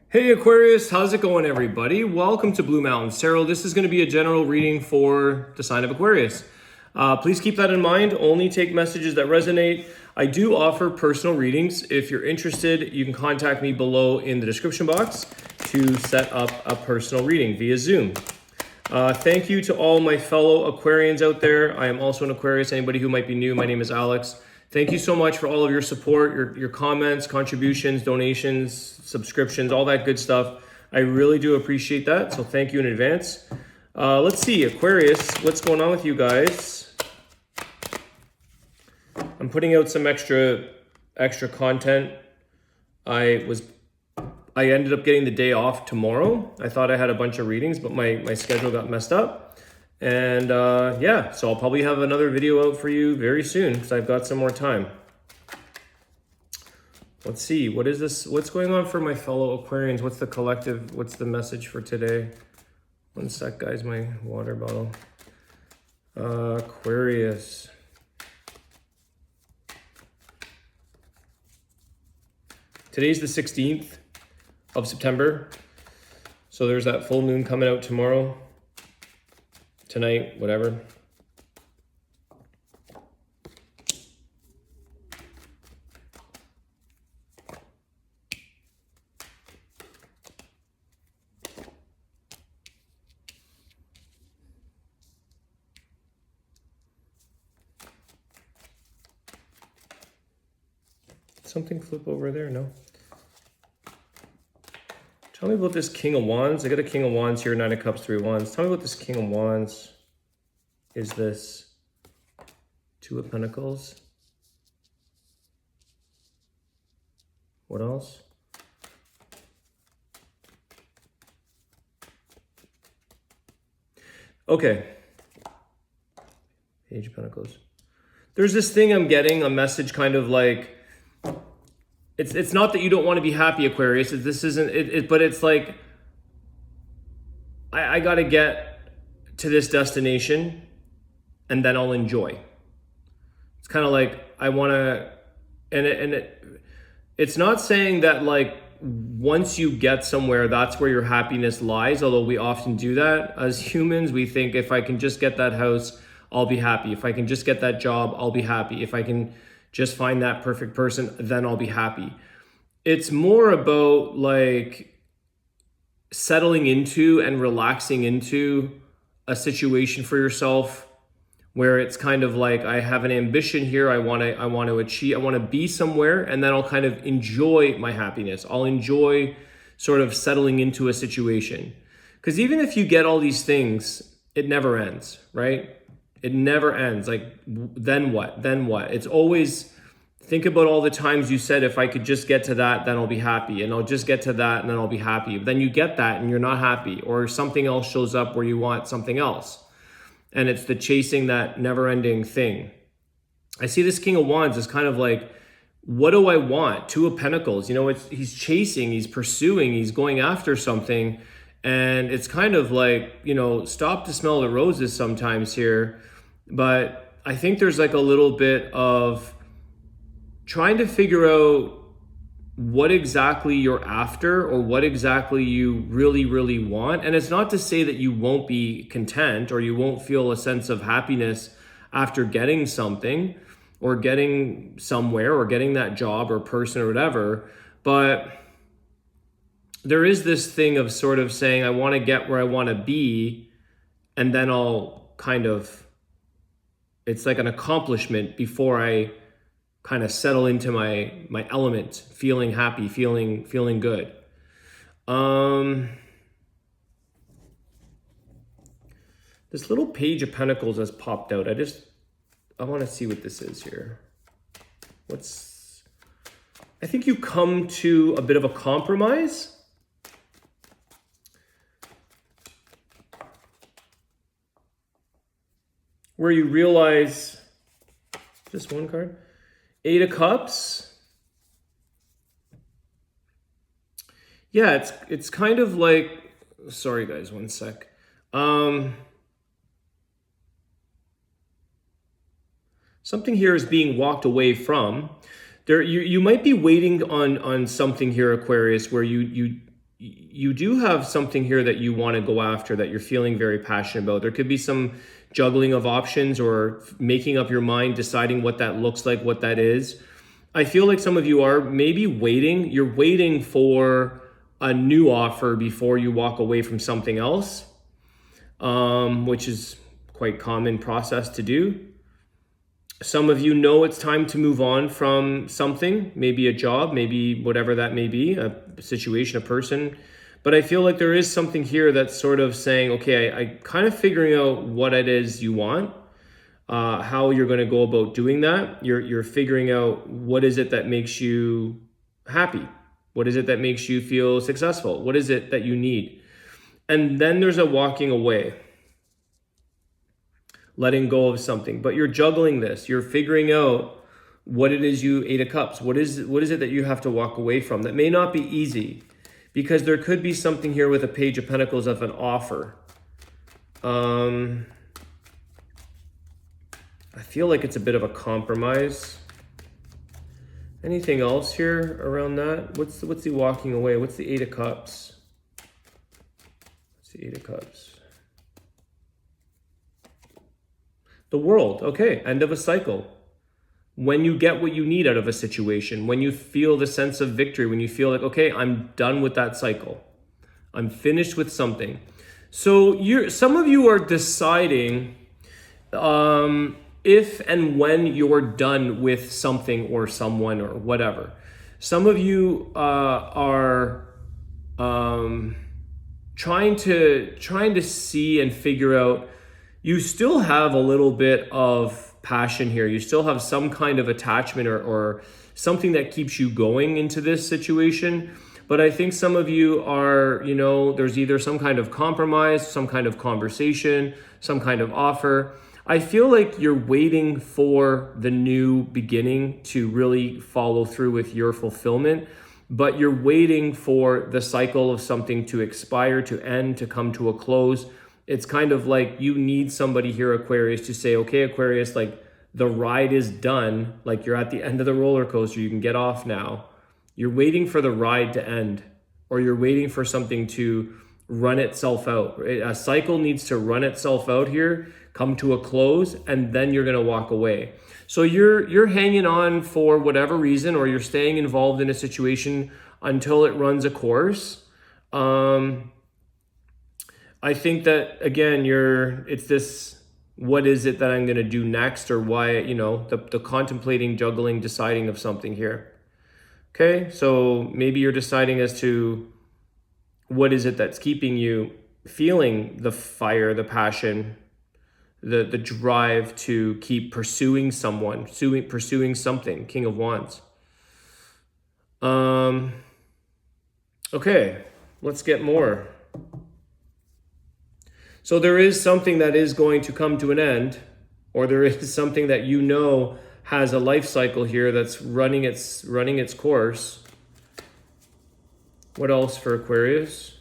Hey Aquarius, how's it going everybody? Welcome to Blue Mountains Tarot. This is going to be a general reading for the sign of Aquarius. Please keep that in mind. Only take messages that resonate. I do offer personal readings. If you're interested, you can contact me below in the description box to set up a personal reading via Zoom. Thank you to all my fellow Aquarians out there. I am also an Aquarius. Anybody who might be new, my name is Alex. Thank you so much for all of your support, your comments, contributions, donations, subscriptions, all that good stuff. I really do appreciate that, so thank you in advance. Let's see, Aquarius, what's going on with you guys? I'm putting out some extra content. I ended up getting the day off tomorrow. I thought I had a bunch of readings, but my schedule got messed up. And yeah, so I'll probably have another video out for you very soon because I've got some more time. Let's see, what is this? What's going on for my fellow Aquarians? What's the collective? What's the message for today? One sec, guys, my water bottle. Aquarius. Today's the 16th of September. So there's that full moon coming out tomorrow. Tonight, whatever. Something flip over there? No. Tell me about this King of Wands. I got a King of Wands here, Nine of Cups, Three of Wands. Tell me about this King of Wands. Is this Two of Pentacles? What else? Okay. Page of Pentacles. There's this thing I'm getting, a message kind of like, it's not that you don't want to be happy, Aquarius. This isn't it, but it's like I got to get to this destination and then I'll enjoy. It's kind of like I want to, it's not saying that like once you get somewhere, that's where your happiness lies. Although we often do that as humans. We think if I can just get that house, I'll be happy. If I can just get that job, I'll be happy. If I can just find that perfect person, then I'll be happy. It's more about like settling into and relaxing into a situation for yourself where it's kind of like, I have an ambition here. I want to achieve, I want to be somewhere, and then I'll kind of enjoy my happiness. I'll enjoy sort of settling into a situation. Because even if you get all these things, it never ends, right? It never ends. Like, then what? Then what? It's always, think about all the times you said, if I could just get to that, then I'll be happy. And I'll just get to that, and then I'll be happy. But then you get that, and you're not happy. Or something else shows up where you want something else. And it's the chasing that never-ending thing. I see this King of Wands as kind of like, what do I want? Two of Pentacles. You know, he's chasing, he's pursuing, he's going after something. And it's kind of like, you know, stop to smell the roses sometimes here. But I think there's like a little bit of trying to figure out what exactly you're after or what exactly you really, really want. And it's not to say that you won't be content or you won't feel a sense of happiness after getting something or getting somewhere or getting that job or person or whatever. But there is this thing of sort of saying, I want to get where I want to be, and then I'll kind of, it's like an accomplishment before I kind of settle into my element, feeling happy, feeling good. This little Page of Pentacles has popped out. I want to see what this is here. I think you come to a bit of a compromise. Where you realize, just one card, Eight of Cups. Yeah, it's kind of like, sorry guys, one sec. Something here is being walked away from. You might be waiting on something here, Aquarius, where you you do have something here that you want to go after, that you're feeling very passionate about. There could be some juggling of options or making up your mind, deciding what that looks like, what that is. I feel like some of you are maybe waiting. You're waiting for a new offer before you walk away from something else, which is quite common process to do. Some of you know it's time to move on from something, maybe a job, maybe whatever that may be, a situation, a person. But I feel like there is something here that's sort of saying, okay, I kind of figuring out what it is you want, how you're going to go about doing that. You're figuring out what is it that makes you happy? What is it that makes you feel successful? What is it that you need? And then there's a walking away, letting go of something. But you're juggling this. You're figuring out what it is you, Eight of Cups. What is it that you have to walk away from? That may not be easy, because there could be something here with a Page of Pentacles of an offer. I feel like it's a bit of a compromise. Anything else here around that? What's the walking away? What's the Eight of Cups? What's the Eight of Cups? The World. Okay, end of a cycle. When you get what you need out of a situation, when you feel the sense of victory, when you feel like, okay, I'm done with that cycle. I'm finished with something. So some of you are deciding if and when you're done with something or someone or whatever. Some of you are trying to see and figure out. You still have a little bit of passion here. You still have some kind of attachment or something that keeps you going into this situation. But I think some of you are, there's either some kind of compromise, some kind of conversation, some kind of offer. I feel like you're waiting for the new beginning to really follow through with your fulfillment, but you're waiting for the cycle of something to expire, to end, to come to a close. It's kind of like you need somebody here, Aquarius, to say, okay, Aquarius, like the ride is done. Like you're at the end of the roller coaster. You can get off now. You're waiting for the ride to end, or you're waiting for something to run itself out. A cycle needs to run itself out here, come to a close, and then you're going to walk away. So you're hanging on for whatever reason, or you're staying involved in a situation until it runs a course. I think that, again, it's this, what is it that I'm going to do next, or why, the contemplating, juggling, deciding of something here. Okay, so maybe you're deciding as to what is it that's keeping you feeling the fire, the passion, the drive to keep pursuing someone, pursuing something. King of Wands. Okay, let's get more. So there is something that is going to come to an end, or there is something that has a life cycle here that's running its course. What else for Aquarius?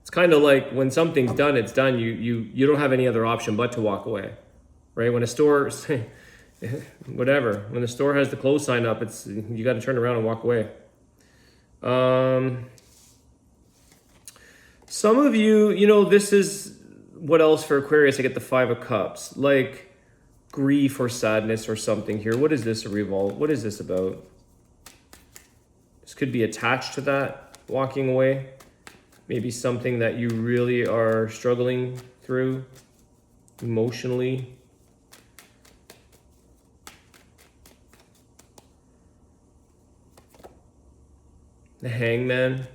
It's kind of like when something's done, it's done. You don't have any other option but to walk away, right? When a store, whatever, when the store has the close sign up, you got to turn around and walk away. Some of you, this is what else for Aquarius. I get the Five of Cups, like grief or sadness or something here. What is this a revolt? What is this about? This could be attached to that, walking away. Maybe something that you really are struggling through emotionally. The Hangman.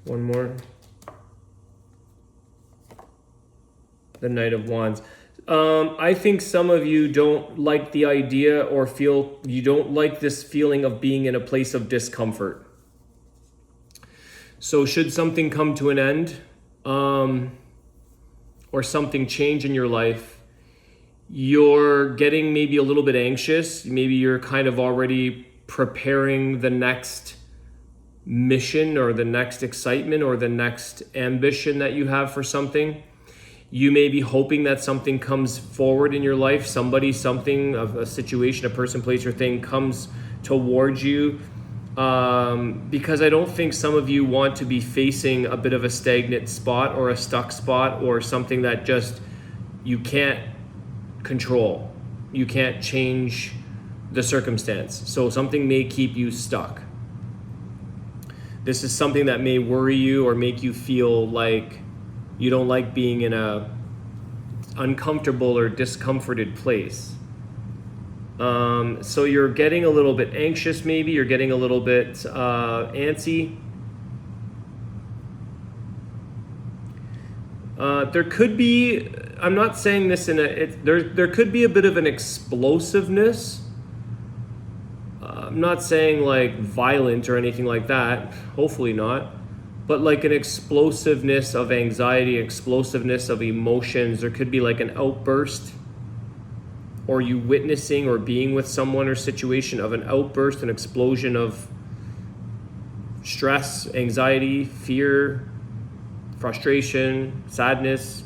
One more. The Knight of Wands. I think some of you don't like the idea, or feel you don't like this feeling of being in a place of discomfort. So should something come to an end, or something change in your life, you're getting maybe a little bit anxious. Maybe you're kind of already preparing the next mission or the next excitement or the next ambition that you have for something. You may be hoping that something comes forward in your life, somebody, something, a situation, a person, place, or thing comes towards you. Because I don't think some of you want to be facing a bit of a stagnant spot or a stuck spot or something that just you can't control. You can't change the circumstance. So something may keep you stuck. This is something that may worry you or make you feel like you don't like being in a uncomfortable or discomforted place. So you're getting a little bit anxious, maybe you're getting a little bit antsy. There could be, I'm not saying this in there could be a bit of an explosiveness. I'm not saying like violent or anything like that, hopefully not, but like an explosiveness of anxiety, explosiveness of emotions. There could be like an outburst, or you witnessing or being with someone or situation of an outburst, an explosion of stress, anxiety, fear, frustration, sadness.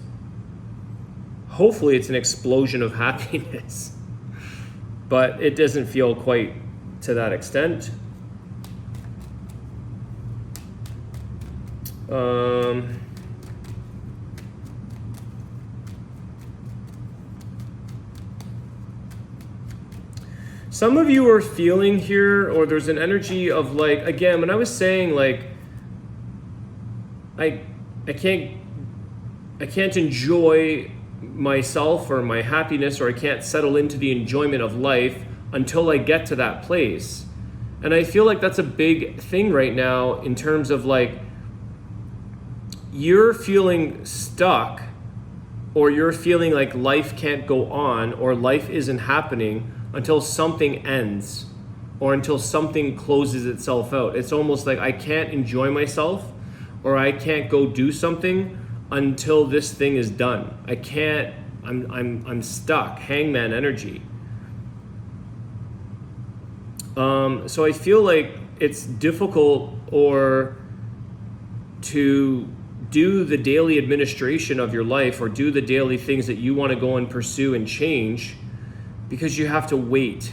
Hopefully it's an explosion of happiness, but it doesn't feel quite to that extent. Some of you are feeling here, or there's an energy of like, again, when I was saying like, I can't enjoy myself or my happiness, or I can't settle into the enjoyment of life until I get to that place. And I feel like that's a big thing right now in terms of like, you're feeling stuck, or you're feeling like life can't go on, or life isn't happening until something ends, or until something closes itself out. It's almost like I can't enjoy myself, or I can't go do something until this thing is done. I can't, I'm stuck, hangman energy. So I feel like it's difficult or to do the daily administration of your life, or do the daily things that you want to go and pursue and change, because you have to wait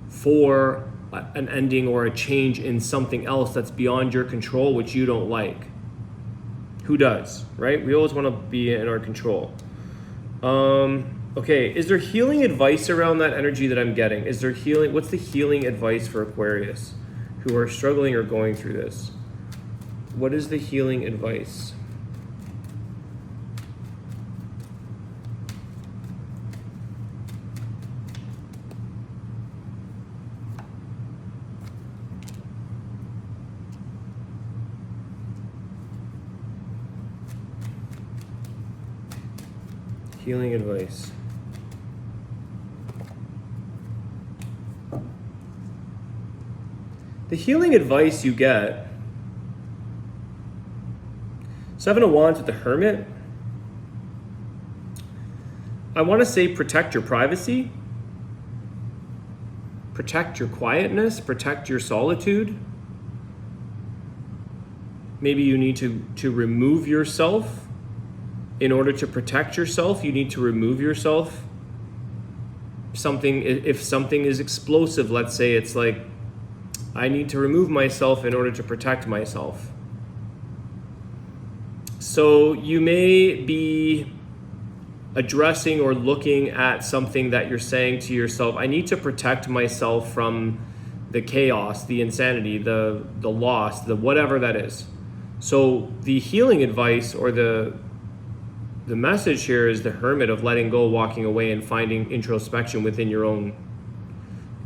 for an ending or a change in something else that's beyond your control, which you don't like. Who does, right? We always want to be in our control. Okay, is there healing advice around that energy that I'm getting? Is there healing? What's the healing advice for Aquarius who are struggling or going through this? What is the healing advice? Healing advice. The healing advice you get, Seven of Wands with the Hermit. I want to say protect your privacy, protect your quietness, protect your solitude. Maybe you need to remove yourself. In order to protect yourself, you need to remove yourself. If something is explosive, let's say it's like, I need to remove myself in order to protect myself. So you may be addressing or looking at something that you're saying to yourself, I need to protect myself from the chaos, the insanity, the loss, the whatever that is. So the healing advice, or the message here, is the Hermit of letting go, walking away, and finding introspection within your own.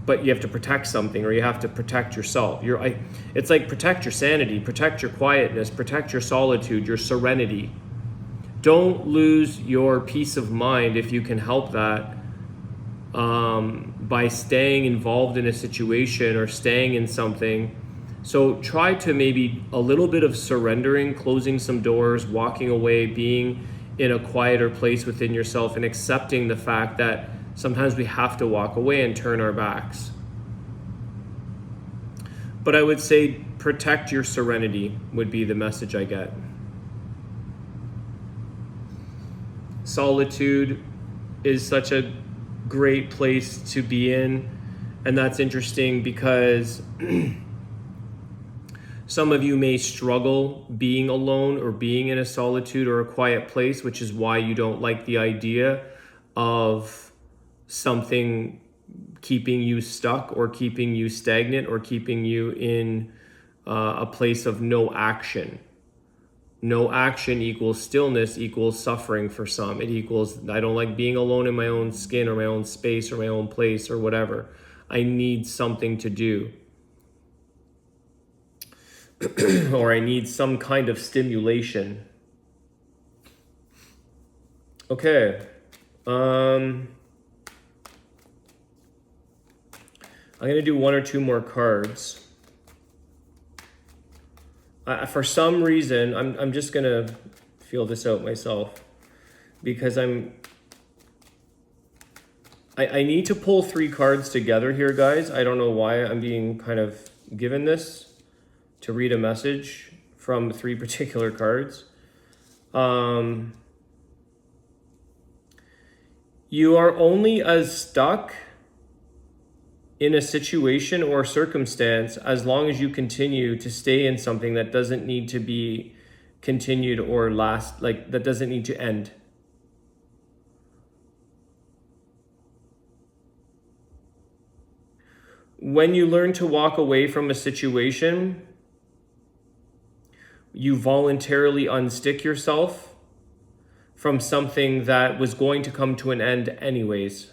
But you have to protect something, or you have to protect yourself. It's like protect your sanity, protect your quietness, protect your solitude, your serenity. Don't lose your peace of mind if you can help that, by staying involved in a situation or staying in something. So try to maybe a little bit of surrendering, closing some doors, walking away, being in a quieter place within yourself, and accepting the fact that sometimes we have to walk away and turn our backs. But I would say protect your serenity would be the message I get. Solitude is such a great place to be in, and that's interesting because some of you may struggle being alone or being in a solitude or a quiet place, which is why you don't like the idea of something keeping you stuck or keeping you stagnant or keeping you in a place of no action. No action equals stillness equals suffering for some. It equals, I don't like being alone in my own skin or my own space or my own place or whatever. I need something to do. Or I need some kind of stimulation. Okay. I'm going to do one or two more cards. For some reason, I'm just going to feel this out myself because I need to pull 3 cards together here, guys. I don't know why I'm being kind of given this to read a message from 3 particular cards. You are only as stuck in a situation or circumstance as long as you continue to stay in something that doesn't need to be continued or last, like that doesn't need to end. When you learn to walk away from a situation, you voluntarily unstick yourself from something that was going to come to an end anyways.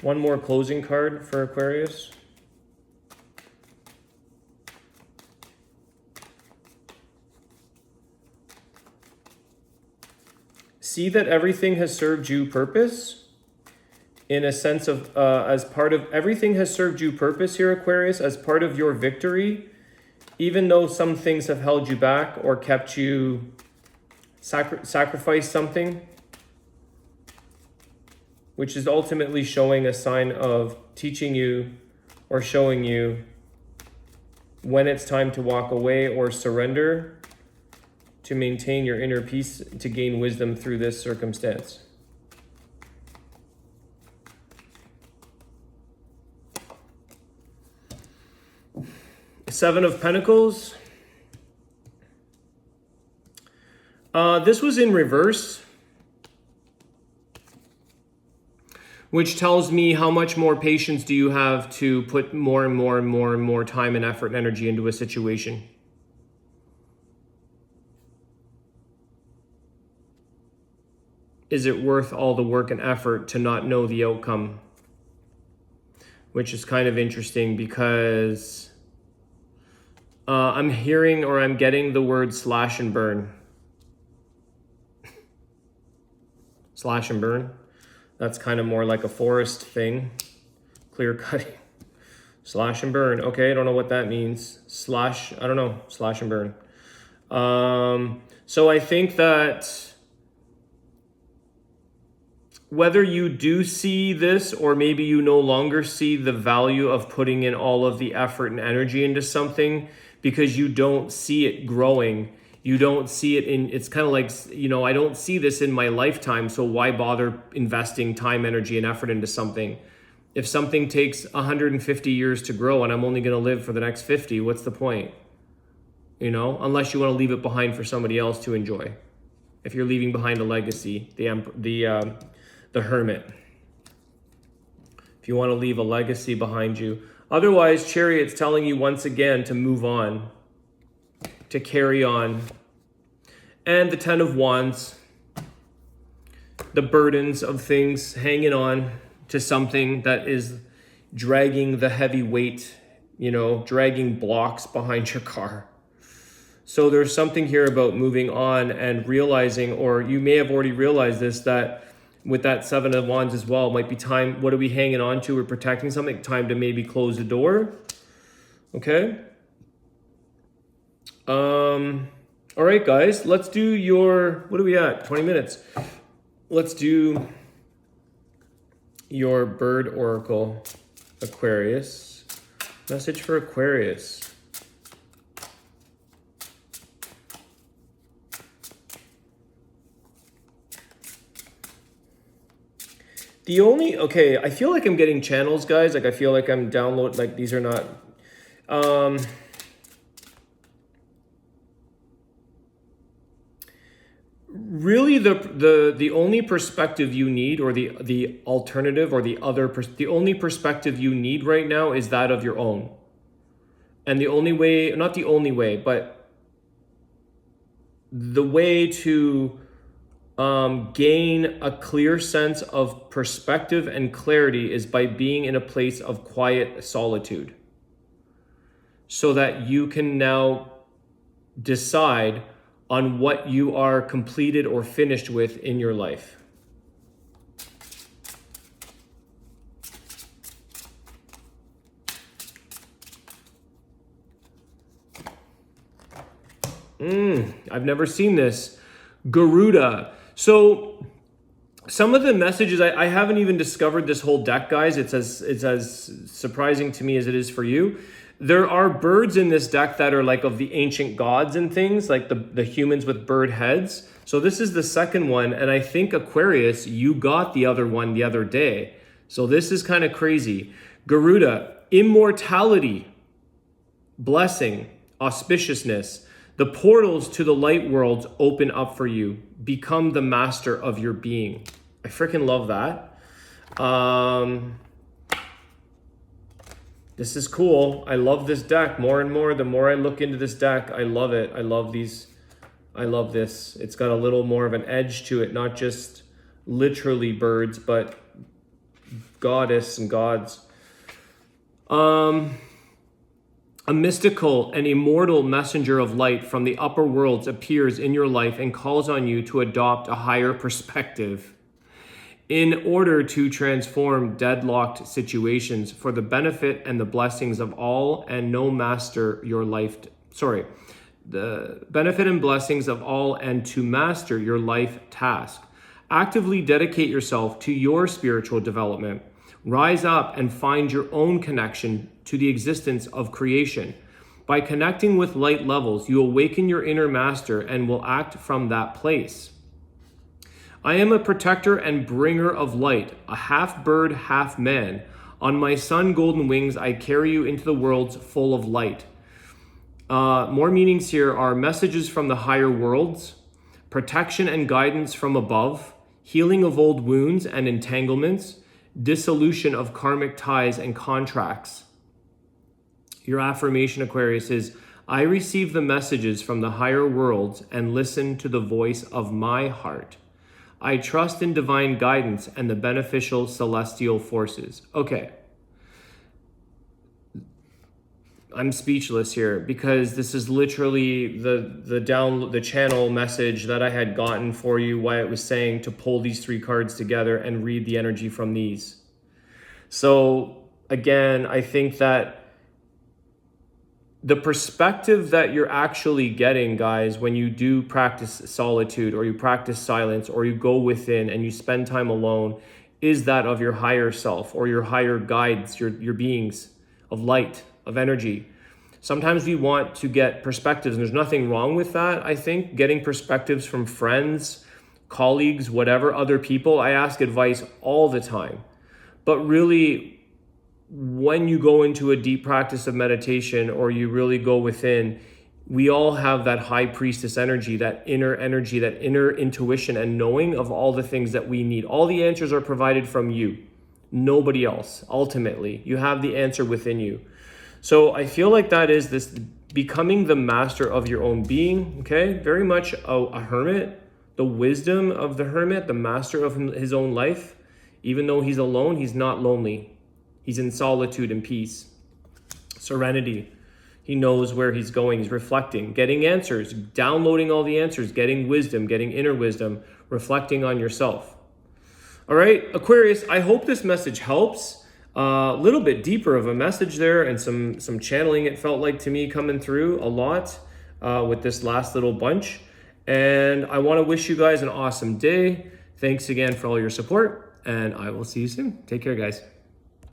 One more closing card for Aquarius. See that everything has served you purpose in a sense of, as part of, everything has served you purpose here, Aquarius, as part of your victory, even though some things have held you back or kept you sacrifice something, which is ultimately showing a sign of teaching you or showing you when it's time to walk away or surrender to maintain your inner peace, to gain wisdom through this circumstance. Seven of Pentacles. This was in reverse, which tells me how much more patience do you have to put more and more and more and more time and effort and energy into a situation. Is it worth all the work and effort to not know the outcome? Which is kind of interesting because I'm hearing or I'm getting the word slash and burn. Slash and burn. That's kind of more like a forest thing. Clear cutting. Slash and burn. Okay, I don't know what that means. Slash, I don't know. Slash and burn. So I think that whether you do see this or maybe you no longer see the value of putting in all of the effort and energy into something because you don't see it growing. You don't see it in, it's kind of like, you know, I don't see this in my lifetime, so why bother investing time, energy, and effort into something? If something takes 150 years to grow and I'm only going to live for the next 50, what's the point? You know, unless you want to leave it behind for somebody else to enjoy. If you're leaving behind a legacy, the Hermit. If you want to leave a legacy behind you. Otherwise, Chariot's telling you once again to move on, to carry on. And the Ten of Wands, the burdens of things, hanging on to something that is dragging the heavy weight, you know, dragging blocks behind your car. So there's something here about moving on and realizing, or you may have already realized this, that with that Seven of Wands as well, might be time, what are we hanging on to? We're protecting something, time to maybe close the door. Okay. All right, guys, let's do your, what are we at? 20 minutes. Let's do your bird oracle, Aquarius. Message for Aquarius. Okay, I feel like I'm getting channels, guys. Like I feel like I'm download, like these are not, really the only perspective you need, or the alternative, or the only perspective you need right now is that of your own. And the only way, not the only way, but the way to gain a clear sense of perspective and clarity is by being in a place of quiet solitude, so that you can now decide on what you are completed or finished with in your life. I've never seen this. Garuda. So some of the messages, I haven't even discovered this whole deck, guys. It's as surprising to me as it is for you. There are birds in this deck that are like of the ancient gods and things, like the humans with bird heads. So this is the second one, and I think Aquarius, you got the other one the other day. So this is kind of crazy. Garuda, immortality, blessing, auspiciousness. The portals to the light worlds open up for you. Become the master of your being. I freaking love that. This is cool. I love this deck more and more. The more I look into this deck, I love it. I love these. I love this. It's got a little more of an edge to it, not just literally birds, but goddess and gods. A mystical and immortal messenger of light from the upper worlds appears in your life and calls on you to adopt a higher perspective in order to transform deadlocked situations for the benefit and the blessings of all, and no master your life. The benefit and blessings of all, and to master your life task. Actively dedicate yourself to your spiritual development. Rise up and find your own connection to the existence of creation. By connecting with light levels, you awaken your inner master and will act from that place. I am a protector and bringer of light, a half bird, half man. On my sun golden wings, I carry you into the worlds full of light. More meanings here are messages from the higher worlds, protection and guidance from above, healing of old wounds and entanglements, dissolution of karmic ties and contracts. Your affirmation, Aquarius, is, I receive the messages from the higher worlds and listen to the voice of my heart. I trust in divine guidance and the beneficial celestial forces. Okay. I'm speechless here, because this is literally the channel message that I had gotten for you, why it was saying to pull these three cards together and read the energy from these. So again, I think that the perspective that you're actually getting, guys, when you do practice solitude, or you practice silence, or you go within and you spend time alone, is that of your higher self, or your higher guides, your beings of light, of energy. Sometimes we want to get perspectives, and there's nothing wrong with that. I think getting perspectives from friends, colleagues, whatever, other people. I ask advice all the time. But really, when you go into a deep practice of meditation, or you really go within, we all have that high priestess energy, that inner intuition and knowing of all the things that we need. All the answers are provided from you, nobody else. Ultimately, you have the answer within you. So I feel like that is this becoming the master of your own being, okay? Very much a hermit, the wisdom of the hermit, the master of his own life. Even though he's alone, he's not lonely. He's in solitude and peace, serenity. He knows where he's going. He's reflecting, getting answers, downloading all the answers, getting wisdom, getting inner wisdom, reflecting on yourself. All right, Aquarius, I hope this message helps. A little bit deeper of a message there, and some channeling, it felt like to me, coming through a lot. with this last little bunch. And I want to wish you guys an awesome day. Thanks again for all your support, and I will see you soon. Take care, guys.